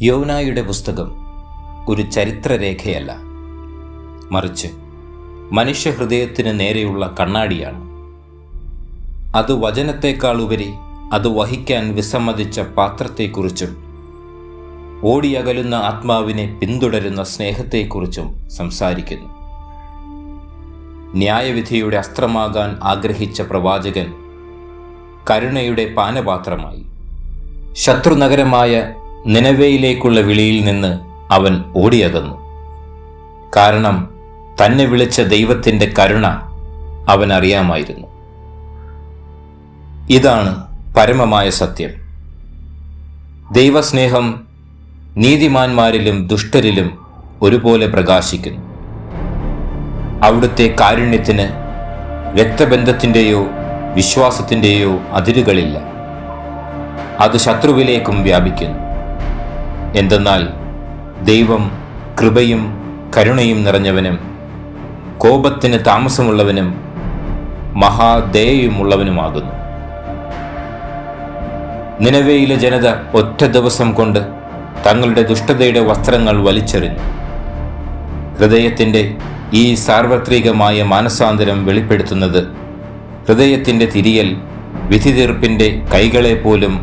യോനായുടെ പുസ്തകം ഒരു ചരിത്രരേഖയല്ല, മറിച്ച് മനുഷ്യഹൃദയത്തിന് നേരെയുള്ള കണ്ണാടിയാണ്. അത് വചനത്തെക്കാളുപരി അത് വഹിക്കാൻ വിസമ്മതിച്ച പാത്രത്തെക്കുറിച്ചും ഓടിയകലുന്ന ആത്മാവിനെ പിന്തുടരുന്ന സ്നേഹത്തെക്കുറിച്ചും സംസാരിക്കുന്നു. ന്യായവിധിയുടെ അസ്ത്രമാകാൻ ആഗ്രഹിച്ച പ്രവാചകൻ കരുണയുടെ പാനപാത്രമായി. ശത്രുനഗരമായ നിനവേയിലേക്കുള്ള വിളിയിൽ നിന്ന് അവൻ ഓടിയകന്നു. കാരണം തന്നെ വിളിച്ച ദൈവത്തിൻ്റെ കരുണ അവൻ അറിയാമായിരുന്നു. ഇതാണ് പരമമായ സത്യം. ദൈവസ്നേഹം നീതിമാന്മാരിലും ദുഷ്ടരിലും ഒരുപോലെ പ്രകാശിക്കുന്നു. അവിടുത്തെ കാരുണ്യത്തിന് രക്തബന്ധത്തിൻ്റെയോ വിശ്വാസത്തിൻ്റെയോ അതിരുകളില്ല. അത് ശത്രുവിലേക്കും വ്യാപിക്കുന്നു. എന്തെന്നാൽ ദൈവം കൃപയും കരുണയും നിറഞ്ഞവനും കോപത്തിന് താമസമുള്ളവനും മഹാദയയുമുള്ളവനുമാകുന്നു. നിനവേയിലെ ജനത ഒറ്റ ദിവസം കൊണ്ട് തങ്ങളുടെ ദുഷ്ടതയുടെ വസ്ത്രങ്ങൾ വലിച്ചെറിഞ്ഞു. ഹൃദയത്തിൻ്റെ ഈ സാർവത്രികമായ മാനസാന്തരം വെളിപ്പെടുത്തുന്നത് ഹൃദയത്തിൻ്റെ തിരിയൽ വിധി തീർപ്പിൻ്റെ കൈകളെപ്പോലും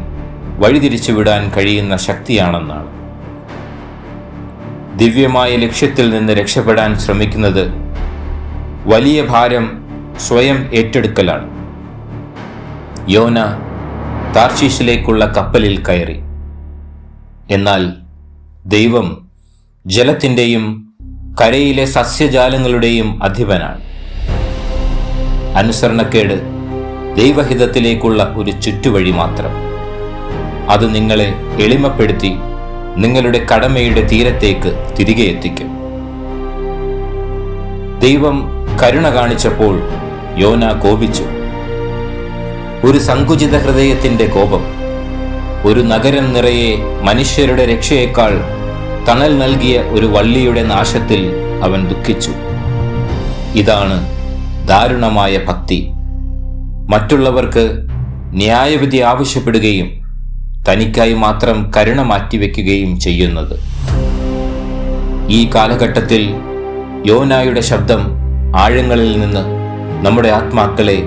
വഴിതിരിച്ചുവിടാൻ കഴിയുന്ന ശക്തിയാണെന്നാണ്. ദിവ്യമായ ലക്ഷ്യത്തിൽ നിന്ന് രക്ഷപ്പെടാൻ ശ്രമിക്കുന്നത് വലിയ ഭാരം സ്വയം ഏറ്റെടുക്കലാണ്. യോന താർശീശിലേക്കുള്ള കപ്പലിൽ കയറി. എന്നാൽ ദൈവം ജലത്തിൻ്റെയും കരയിലെ സസ്യജാലങ്ങളുടെയും അധിപനാണ്. അനുസരണക്കേട് ദൈവഹിതത്തിലേക്കുള്ള ഒരു ചുറ്റുവഴി മാത്രം. അത് നിങ്ങളെ എളിമപ്പെടുത്തി നിങ്ങളുടെ കടമയുടെ തീരത്തേക്ക് തിരികെ എത്തിക്കും. ദൈവം കരുണ കാണിച്ചപ്പോൾ യോന കോപിച്ചു. ഒരു സങ്കുചിത ഹൃദയത്തിൻ്റെ കോപം. ഒരു നഗരം നിറയെ മനുഷ്യരുടെ രക്ഷയേക്കാൾ തണൽ നൽകിയ ഒരു വള്ളിയുടെ നാശത്തിൽ അവൻ ദുഃഖിച്ചു. ഇതാണ് ദാരുണമായ ഭക്തി. മറ്റുള്ളവർക്ക് ന്യായവിധി ആവശ്യപ്പെടുകയും തനിക്കായി മാത്രം കരുണ മാറ്റിവെക്കുകയും ചെയ്യുന്നത്. ഈ കാലഘട്ടത്തിൽ യോനായുടെ ശബ്ദം ആഴങ്ങളിൽ നിന്ന് നമ്മുടെ ആത്മാക്കളെ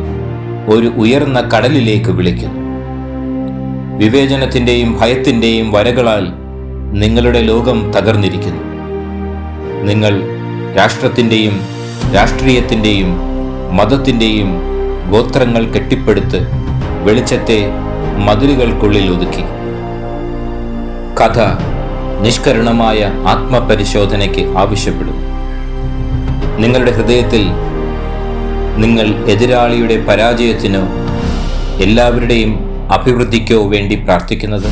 ഒരു ഉയർന്ന കടലിലേക്ക് വിളിക്കുന്നു. വിവേചനത്തിൻ്റെയും ഭയത്തിൻ്റെയും വരകളാൽ നിങ്ങളുടെ ലോകം തകർന്നിരിക്കുന്നു. നിങ്ങൾ രാഷ്ട്രത്തിൻ്റെയും രാഷ്ട്രീയത്തിൻ്റെയും മതത്തിൻ്റെയും ഗോത്രങ്ങൾ കെട്ടിപ്പടുത്ത് വെളിച്ചത്തെ മതിലുകൾക്കുള്ളിൽ ഒതുക്കി. കഥ നിഷ്കരുണമായ ആത്മപരിശോധനയ്ക്ക് ആവശ്യപ്പെടും. നിങ്ങളുടെ ഹൃദയത്തിൽ നിങ്ങൾ എതിരാളിയുടെ പരാജയത്തിനോ എല്ലാവരുടെയും അഭിവൃദ്ധിക്കോ വേണ്ടി പ്രാർത്ഥിക്കുന്നത്?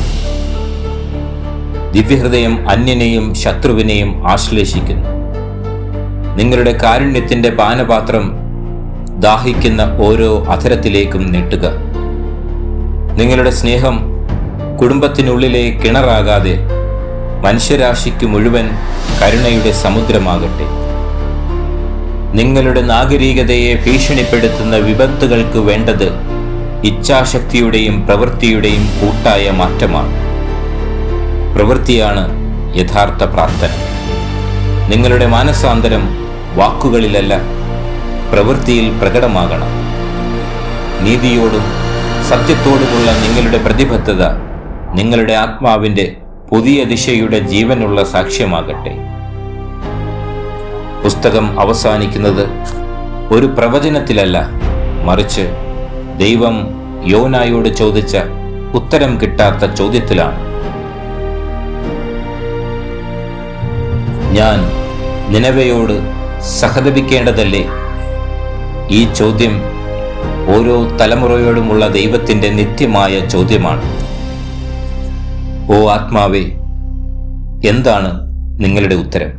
ദിവ്യഹൃദയം അന്യനെയും ശത്രുവിനെയും ആശ്ലേഷിക്കുന്നു. നിങ്ങളുടെ കാരുണ്യത്തിൻ്റെ പാനപാത്രം ദാഹിക്കുന്ന ഓരോ അധരത്തിലേക്കും നീട്ടുക. നിങ്ങളുടെ സ്നേഹം കുടുംബത്തിനുള്ളിലെ കിണറാകാതെ മനുഷ്യരാശിക്ക് മുഴുവൻ കരുണയുടെ സമുദ്രമാകട്ടെ. നിങ്ങളുടെ നാഗരികതയെ ഭീഷണിപ്പെടുത്തുന്ന വിപത്തുകൾക്ക് വേണ്ടത് ഇച്ഛാശക്തിയുടെയും പ്രവൃത്തിയുടെയും കൂട്ടായ മാറ്റമാണ്. പ്രവൃത്തിയാണ് യഥാർത്ഥ പ്രാർത്ഥന. നിങ്ങളുടെ മാനസാന്തരം വാക്കുകളിലല്ല, പ്രവൃത്തിയിൽ പ്രകടമാകണം. നീതിയോടും സത്യത്തോടുമുള്ള നിങ്ങളുടെ പ്രതിബദ്ധത നിങ്ങളുടെ ആത്മാവിൻ്റെ പുതിയ ദിശയുടെ ജീവനുള്ള സാക്ഷ്യമാകട്ടെ. പുസ്തകം അവസാനിക്കുന്നത് ഒരു പ്രവചനത്തിലല്ല, മറിച്ച് ദൈവം യോനായോട് ചോദിച്ച ഉത്തരം കിട്ടാത്ത ചോദ്യത്തിലാണ്. ഞാൻ നിനവയോട് സഹതപിക്കേണ്ടതല്ലേ? ഈ ചോദ്യം ഓരോ തലമുറയോടുമുള്ള ദൈവത്തിൻ്റെ നിത്യമായ ചോദ്യമാണ്. ഓ ആത്മാവേ, എന്താണ് നിങ്ങളുടെ ഉത്തരം?